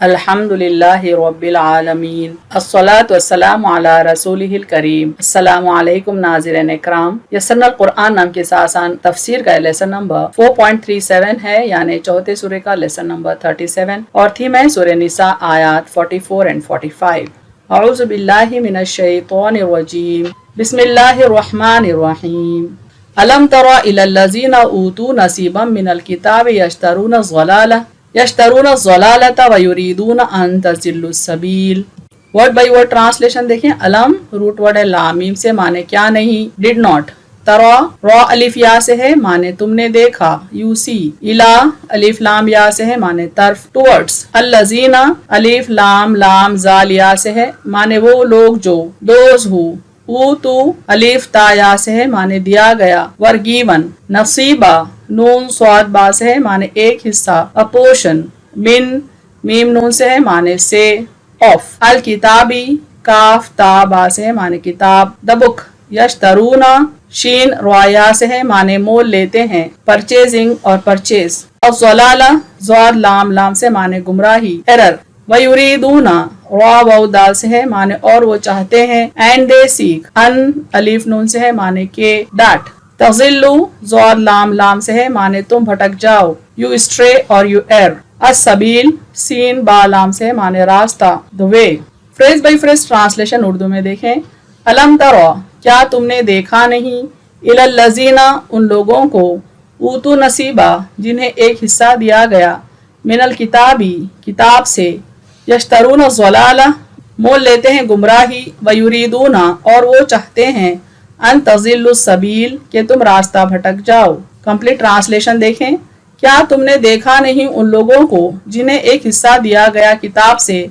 अल्हम्दुलिल्लाहि रब्बिल आलमीन अस्सलातु वस्सलामु अला रसूलिहिल करीम। अस्सलामु अलैकुम नाज़रीन इकराम। यस्सरनल कुरआन नाम के आसान तफसीर का लेसन नंबर 4.37 है, यानी चौथे सूरे का लेसन नंबर 37 और थीम है सूरह निसा आयात 44 एंड 45। अऊज़ु बिल्लाहि मिनश शैतानिर रजीम। बिस्मिल्लाहिर रहमानिर रहीम। अलम तरा इलल लज़ीना ऊतू नसीबम मिनल किताबि यश्तरून ज़लालता व युरीदून अन तज़िल्लु सबील। वर्ड बाई वर्ड ट्रांसलेशन देखें। अलम रूट वर्ड है लामीम से, माने क्या नहीं, डिड नॉट। तरा रॉ अलिफ या से है, माने तुमने देखा, यू सी। इला अलिफ लाम या से है, माने तरफ, टुवर्ड्स। अल्लज़ीना अलिफ लाम लाम जाल या से है, माने वो लोग जो, दोज हु। ऊतू अलिफ ता या से है, माने दिया गया, वर गिवन। नसीबा नून स्वाद बा से है, माने एक हिस्सा, अ पोर्शन। मिन मीम नून से है, माने से, ऑफ। अल किताबी काफ ता बा से है, माने किताब, द बुक। यश्तरूना शीन रॉया से है, माने मोल लेते हैं, परचेजिंग और परचेज। और ज़लाला ज़ाद लाम लाम से, माने गुमराही, एरर। वयुरीदूना रॉ वाउ दाल से है, माने और वो चाहते हैं, एंड दे सीख। अन अलीफ नून से है, माने के, डाट। तज़िल्लु ज़ाद लाम लाम से है, माने तुम भटक जाओ, यू स्ट्रे और यू एर। अस्सबील सीन बा लाम से है, माने रास्ता, the way. Phrase by phrase translation Urdu में देखें। अलम तरा क्या तुमने देखा नहीं, इलल लज़ीना उन लोगों को, ऊतू नसीबा जिन्हें एक हिस्सा दिया गया, मिनल किताबी किताब से, यश्तरून ज़लाला मोल लेते हैं गुमराही, व युरीदूना और वो चाहते हैं, अन तज़िल्लु सबील कि तुम रास्ता भटक जाओ। कंप्लीट ट्रांसलेशन देखें। क्या तुमने देखा नहीं उन लोगों को जिन्हें एक हिस्सा दिया गया किताब से,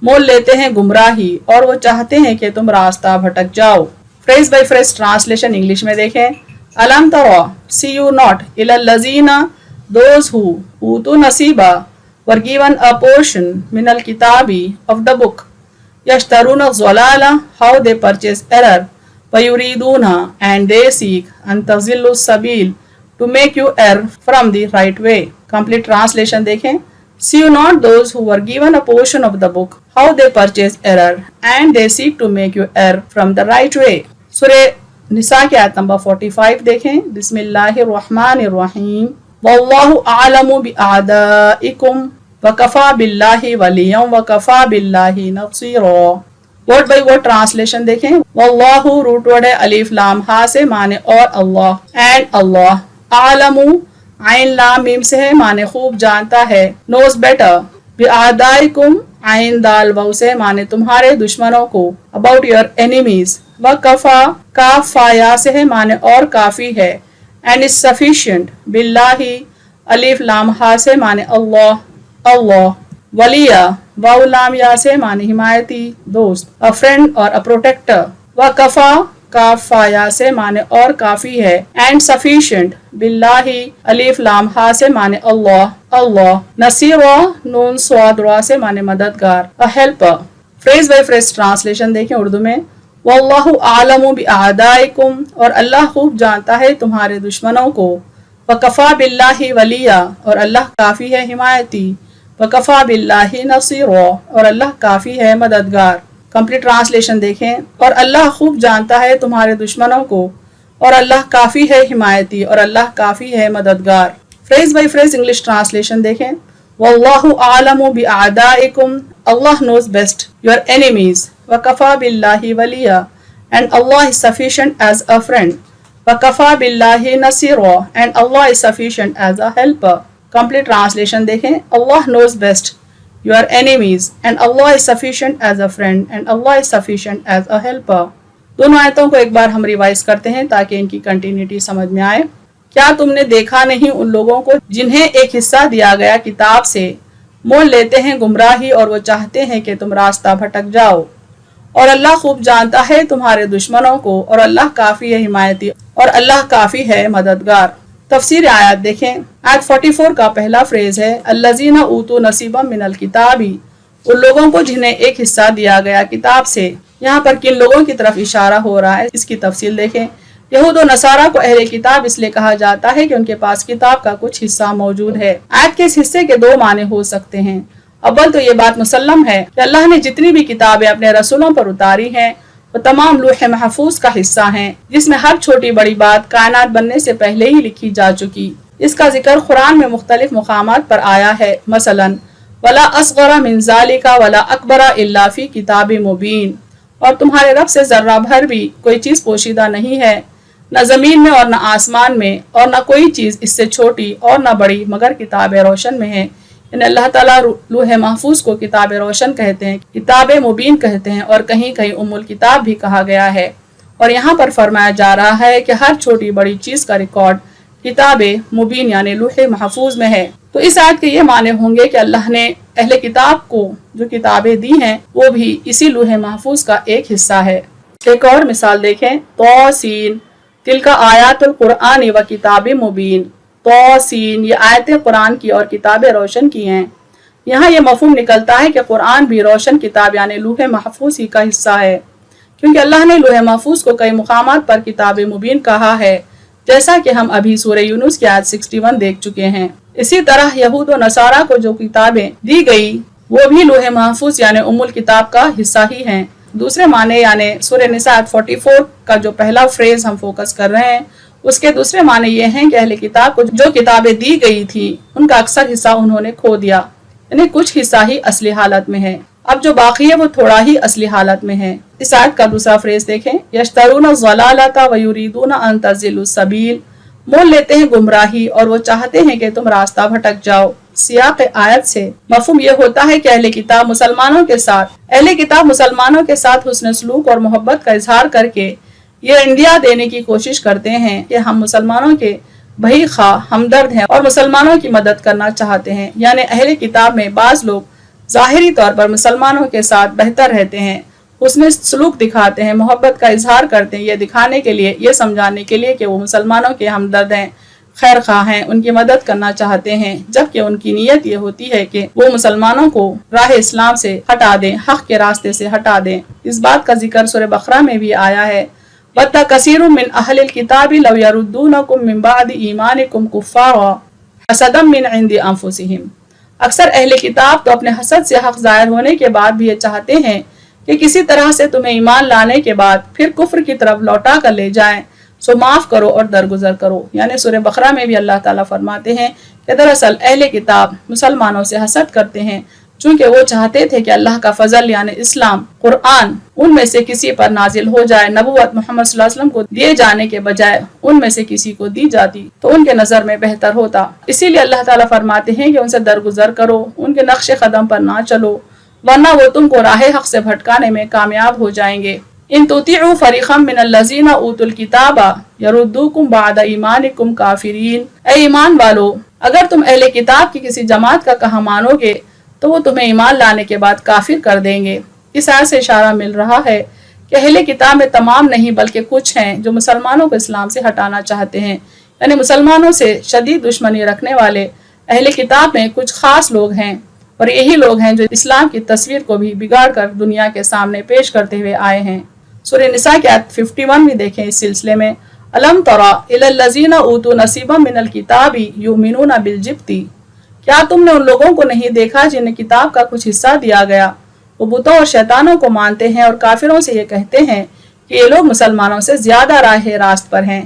मोल लेते हैं गुमराही और वो चाहते हैं कि तुम रास्ता भटक जाओ। Phrase by phrase translation English में देखें। अलम तरा सी यू नॉट, इलल लज़ीना दोज हु, ऊतू नसीबा were given a portion minal kitabi of the book, yashtaruna ज़लाला how they purchase error, वयुरीदूना and they seek, an तज़िल्लु Sabeel to make you err from the right way। Complete translation देखें। See you not those who were given a portion of the book, how they purchase error and they seek to make you err from the right way। सूरह निसा की आयत number 45 देखें। बिस्मिल्लाहिर रहमानिर रहीम। वल्लाहु आलमु बिअअदाइकुम वकफा बिल्लाहि वलिय्यन वकफा बिल्लाहि नसीरा। वर्ड बाई वर्ड ट्रांसलेशन देखें। वल्लाहु रूट वर्ड है अलिफ लाम हा से, माने और अल्लाह, एंड अल्लाह। आलमु आइन लाम मीम से है, माने खूब जानता है, नोज बेटर। बिअअदाइकुम आइन दाल वाउ से, माने तुम्हारे दुश्मनों को, अबाउट योर एनिमीज। वकफा काफ फाया से है, माने और काफी है, एंड इज सफिशिएंट। बिल्लाहि अलिफ लाम हा से, माने अल्लाह अल्लाह। वलिया वाउ लाम या से, माने हिमायती, दोस्त, अ फ्रेंड और अ प्रोटेक्टर। व कफा काफ फाया से, माने और काफी है, एंड सफिशिएंट। बिल्लाहि अलिफ लाम हा से, माने अल्लाह अल्लाह। नसीरा नून स्वाद रा से, माने मददगार, अ helper. Phrase by phrase translation देखें उर्दू में। वल्लाहु आलमु बिअअदाइकुम और अल्लाह खूब जानता है तुम्हारे दुश्मनों को, वकफा बिल्लाहि वलिया और अल्लाह काफी है हिमायती, वकफा बिल्लाहि नसीरा और अल्लाह काफी है मददगार। कंप्लीट ट्रांसलेशन देखें। और अल्लाह खूब जानता है तुम्हारे दुश्मनों को और अल्लाह काफी है हिमायती और अल्लाह काफी है मददगार। Phrase by phrase English translation देखें। वल्लाहु आलमु बिअअदाइकुम, Allah knows best your enemies, वकफा बिल्लाहि वलिया and Allah is sufficient as a friend, वकफा बिल्लाहि नसीरा and Allah is sufficient as a helper। Complete translation देखें। Allah knows best your enemies and Allah is sufficient as a friend and Allah is sufficient as a helper। दोनों आयतों को एक बार हम revise करते हैं ताकि इनकी कंटिन्यूटी समझ में आए। क्या तुमने देखा नहीं उन लोगों को जिन्हें एक हिस्सा दिया गया किताब से, मोल लेते हैं गुमराही और वो चाहते हैं कि तुम रास्ता भटक जाओ, और अल्लाह खूब जानता है तुम्हारे दुश्मनों को और अल्लाह काफी है हिमायती और अल्लाह काफी है मददगार। तफसीर आयत देखें। आयत 44 का पहला फ्रेज है अल्लज़ीना ऊतू नसीबम मिनल किताबी, उन लोगों को जिन्हें एक हिस्सा दिया गया किताब से। यहाँ पर किन लोगों की तरफ इशारा हो रहा है, इसकी तफसील देखें। यहूद और नसारा को अहले किताब इसलिए कहा जाता है कि उनके पास किताब का कुछ हिस्सा मौजूद है। आयत के इस हिस्से के दो माने हो सकते हैं। अव्वल तो ये बात मुसल्लम है कि अल्लाह ने जितनी भी किताबें अपने रसूलों पर उतारी हैं वो तमाम लौह महफूज का हिस्सा हैं, जिसमें हर छोटी बड़ी बात कायनात बनने से पहले ही लिखी जा चुकी। इसका जिक्र कुरान में मुख्तलिफ मुकामात पर आया है। मसलन वला असगरा मिन ज़ालिका वला अकबरा इल्ला फी किताब मुबीन, और तुम्हारे रब से जर्रा भर भी कोई चीज़ पोशीदा नहीं है, न ज़मीन में और न आसमान में, और न कोई चीज़ इससे छोटी और न बड़ी मगर किताब रोशन में है। इन अल्लाह ताला लौह महफूज को किताब रोशन कहते हैं, किताब मुबीन कहते हैं, और कहीं कहीं उम्मुल किताब भी कहा गया है। और यहाँ पर फरमाया जा रहा है कि हर छोटी बड़ी चीज़ का रिकॉर्ड किताब मुबीन यानी लौह महफूज में है। तो इस आयत के ये माने होंगे कि अल्लाह ने अहले किताब को जो किताबें दी हैं वो भी इसी लौह महफूज का एक हिस्सा है। एक और मिसाल देखें, तौसीन तिलका आयातुल कुरआन व किताब मुबीन। तौसीन ये आयतें कुरान की और किताबें रोशन की हैं। यहाँ ये मफहूम निकलता है कि कुरान भी रोशन किताब यानी लौह महफूज ही का हिस्सा है, क्योंकि अल्लाह ने लौह महफूज को कई मुकामात पर किताब मुबीन कहा है, जैसा कि हम अभी सूरह यूनुस की आयत 61 देख चुके हैं। इसी तरह यहूद और नसारा को जो किताबें दी गई वो भी लौह महफूज यानी उम्मुल किताब का हिस्सा ही हैं। दूसरे माने यानी सूरह निसा आयत 44 का जो पहला फ्रेज हम फोकस कर रहे हैं उसके दूसरे माने ये हैं कि अहले किताब को जो किताबें दी गई थी उनका अक्सर हिस्सा उन्होंने खो दिया, यानी कुछ हिस्सा ही असली हालत में है, अब जो बाकी है वो थोड़ा ही असली हालत में है। इस आयत का दूसरा फ्रेज देखें, यश्तरून ज़लालता व युरीदून अन तज़िलु सबील, मोल लेते हैं गुमराही और वो चाहते हैं कि तुम रास्ता भटक जाओ। सियाक आयत से मफहूम ये होता है कि अहले किताब मुसलमानों के साथ हुस्न सलूक और मोहब्बत का इजहार करके ये इंडिया देने की कोशिश करते हैं कि हम मुसलमानों के भई खा हमदर्द हैं और मुसलमानों की मदद करना चाहते हैं। यानी अहले किताब में बाज लोग ज़ाहिरी तौर पर मुसलमानों के साथ बेहतर रहते हैं, उसमें सलूक दिखाते हैं, मोहब्बत का इजहार करते हैं, ये दिखाने के लिए, ये समझाने के लिए कि वो मुसलमानों के हमदर्द हैं, खैर खा हैं, उनकी मदद करना चाहते हैं, जबकि उनकी नीयत ये होती है कि वो मुसलमानों को राह इस्लाम से हटा दें, हक के रास्ते से हटा दें। इस बात का जिक्र सूरह बकरा में भी आया है, वत्ता कसीरुम मिन अहलिल किताबि लव यरुद्दूनकुम मिन बादि ईमानिकुम कुफ्फारा हसदम मिन इंदि अनफुसिहिम। अक्सर अहले किताब तो अपने हसद से हक ज़ाहिर होने के बाद भी ये चाहते हैं कि किसी तरह से तुम्हें ईमान लाने के बाद फिर कुफ्र की तरफ लौटा कर ले जाएं, सो माफ़ करो और दरगुजर करो। यानी सूरह बकरा में भी अल्लाह ताला फरमाते हैं कि दरअसल अहले किताब मुसलमानों से हसद करते हैं, चूँकि वो चाहते थे कि अल्लाह का फजल यानी इस्लाम कुरान उनमें से किसी पर नाजिल हो जाए, नबूवत मोहम्मद सल्लल्लाहु अलैहि वसल्लम को दिए जाने के बजाय उनमें से किसी को दी जाती तो उनके नज़र में बेहतर होता। इसीलिए अल्लाह ताला फरमाते हैं कि उनसे दरगुजर करो, उनके नक्शे कदम पर ना चलो, वरना वो तुमको राह हक से भटकाने में कामयाब हो जाएंगे। इन तुतीउ फरीक़म मिनल्लज़ीना ऊतुल किताबा यरुद्दूकुम बादा ईमानिकुम काफिरीन। ए ईमान वालो, अगर तुम अहले किताब की किसी जमात का कहा मानोगे तो वो तुम्हें ईमान लाने के बाद काफिर कर देंगे। इस आयत से इशारा मिल रहा है कि अहले किताब में तमाम नहीं बल्कि कुछ हैं जो मुसलमानों को इस्लाम से हटाना चाहते हैं, यानी मुसलमानों से शदीद दुश्मनी रखने वाले अहले किताब में कुछ खास लोग हैं, और यही लोग हैं जो इस्लाम की तस्वीर को भी बिगाड़ कर दुनिया के सामने पेश करते हुए आए हैं। सूरह निसा की आयत 51 भी देखें इस सिलसिले में, अलम तरा इलल्लज़ीना ऊतू नसीबम मिनल किताबी युमिनूना बिल जिब्ती। क्या तुमने उन लोगों को नहीं देखा जिन्हें किताब का कुछ हिस्सा दिया गया, वो बुतों और शैतानों को मानते हैं और काफिरों से ये कहते हैं कि ये लोग मुसलमानों से ज्यादा राह रास्त पर हैं।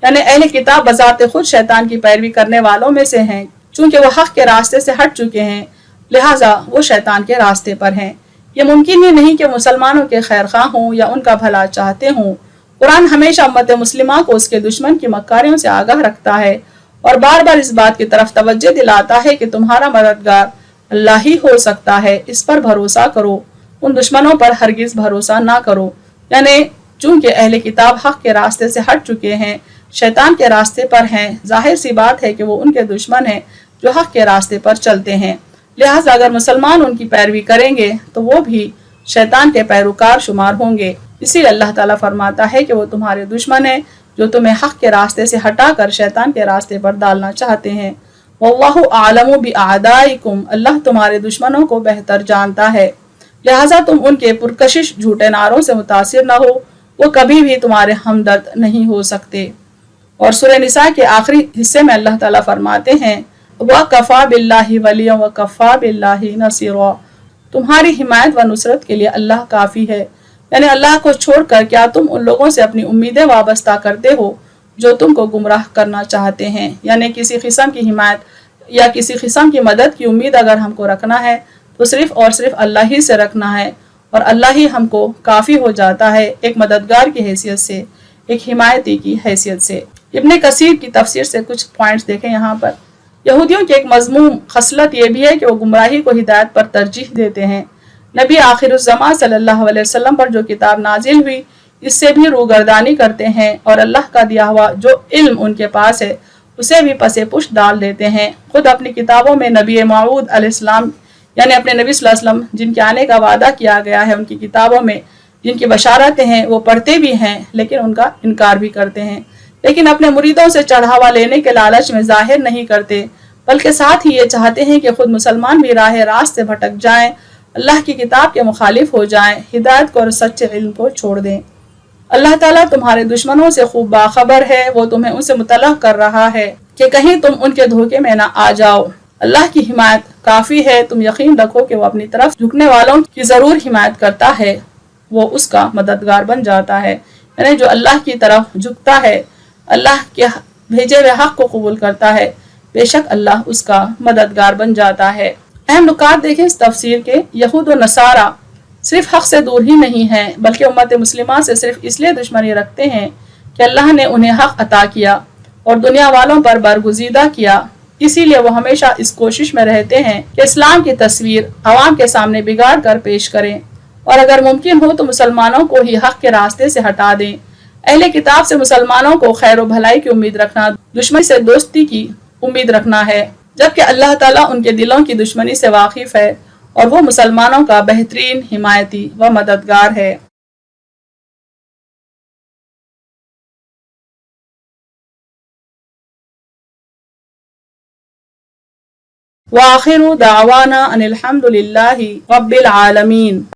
यानी अहले किताब बजाते खुद शैतान की पैरवी करने वालों में से हैं, चूंकि वो हक के रास्ते से हट चुके हैं, लिहाजा वो शैतान के रास्ते पर हैं। ये मुमकिन ही नहीं कि मुसलमानों के खैर खा हों या उनका भला चाहते हों। कुरान हमेशा उम्मत मुस्लिमा को उसके दुश्मन की मक्कारियों से आगाह रखता है और बार बार इस बात की तरफ तवज्जो दिलाता है कि तुम्हारा मददगार अल्लाह ही हो सकता है, इस पर भरोसा करो, उन दुश्मनों पर हरगिज भरोसा ना करो। यानी चूंकि अहले किताब हक के रास्ते से हट चुके हैं, शैतान के रास्ते पर हैं, जाहिर सी बात है कि वो उनके दुश्मन हैं जो हक के रास्ते पर चलते हैं। लिहाजा अगर मुसलमान उनकी पैरवी करेंगे तो वो भी शैतान के पैरोकार शुमार होंगे। इसीलिए अल्लाह ताला फरमाता है कि वो तुम्हारे दुश्मन हैं जो तुम्हें हक के रास्ते से हटाकर शैतान के रास्ते पर डालना चाहते हैं। वल्लाहु आलमु बिअअदाइकुम, अल्लाह तुम्हारे दुश्मनों को बेहतर जानता है, लिहाजा तुम उनके पुरकशिश झूठे नारों से मुतासिर न हो, वो कभी भी तुम्हारे हमदर्द नहीं हो सकते। और सूरह निसा के आखिरी हिस्से में अल्लाह ताला फरमाते हैं, वकफ़ा बिल्लाहि वलिया वकफ़ा बिल्लाहि नसीरा, तुम्हारी हिमायत व नुसरत के लिए अल्लाह काफ़ी है। यानी अल्लाह को छोड़कर क्या तुम उन लोगों से अपनी उम्मीदें वाबस्ता करते हो जो तुमको गुमराह करना चाहते हैं। यानी किसी किस्म की हिमायत या किसी किस्म की मदद की उम्मीद अगर हमको रखना है तो सिर्फ़ और सिर्फ अल्लाह ही से रखना है, और अल्लाह ही हमको काफ़ी हो जाता है एक मददगार की हैसियत से, एक हिमायती की हैसियत से। इब्ने कसीर की तफसीर से कुछ पॉइंट्स देखें यहाँ पर। यहूदियों की एक मज़मूम खसलत ये भी है कि वो गुमराही को हिदायत पर तरजीह देते हैं। नबी आखिरुज़्ज़मान सल्लल्लाहु अलैहि वसल्लम पर जो किताब नाजिल हुई इससे भी रूगर्दानी करते हैं, और अल्लाह का दिया हुआ जो इल्म उनके पास है उसे भी पसे पुश डाल देते हैं। खुद अपनी किताबों में नबी मऊद अलैहिस्सलाम यानी अपने नबी सल्लल्लाहु अलैहि वसल्लम जिनके आने का वादा किया गया है उनकी किताबों में जिनकी बशारतें हैं वो पढ़ते भी हैं लेकिन उनका इनकार भी करते हैं, लेकिन अपने मुरीदों से चढ़ावा लेने के लालच में जाहिर नहीं करते, बल्कि साथ ही ये चाहते हैं कि खुद मुसलमान भी राह रास्त से भटक जाएं, अल्लाह की किताब के मुखालिफ हो जाएं, हिदायत को और सच्चे इल्म को छोड़ दें। अल्लाह ताला तुम्हारे दुश्मनों से खूब बाखबर है, वो तुम्हें उनसे मुतलह कर रहा है कि कहीं तुम उनके धोखे में ना आ जाओ। अल्लाह की हिमायत काफ़ी है, तुम यकीन रखो कि वो अपनी तरफ झुकने वालों की ज़रूर हिमायत करता है, वो उसका मददगार बन जाता है। यानी जो अल्लाह की तरफ झुकता है, अल्लाह के भेजे हुए हक़ को कबूल करता है, बेशक अल्लाह उसका मददगार बन जाता है। अहम नुकात देखें इस तफसीर के। यहूद व नसारा सिर्फ हक़ से दूर ही नहीं हैं बल्कि उम्मत मुस्लिमा से सिर्फ इसलिए दुश्मनी रखते हैं कि अल्लाह ने उन्हें हक़ अता किया और दुनिया वालों पर बरगुज़ीदा किया, इसीलिए वो हमेशा इस कोशिश में रहते हैं कि इस्लाम की तस्वीर आवाम के सामने बिगाड़ कर पेश करें, और अगर मुमकिन हो तो मुसलमानों को ही हक़ के रास्ते से हटा दें। अहले किताब से मुसलमानों को खैर व भलाई की उम्मीद रखना दुश्मनी से दोस्ती की उम्मीद रखना है, जबकि अल्लाह ताला उनके दिलों की दुश्मनी से वाकिफ है और वो मुसलमानों का बेहतरीन हिमायती व मददगार है। व आखिरु दावाना अनिल हम्दुलिल्लाहि रब्बिल आलमीन।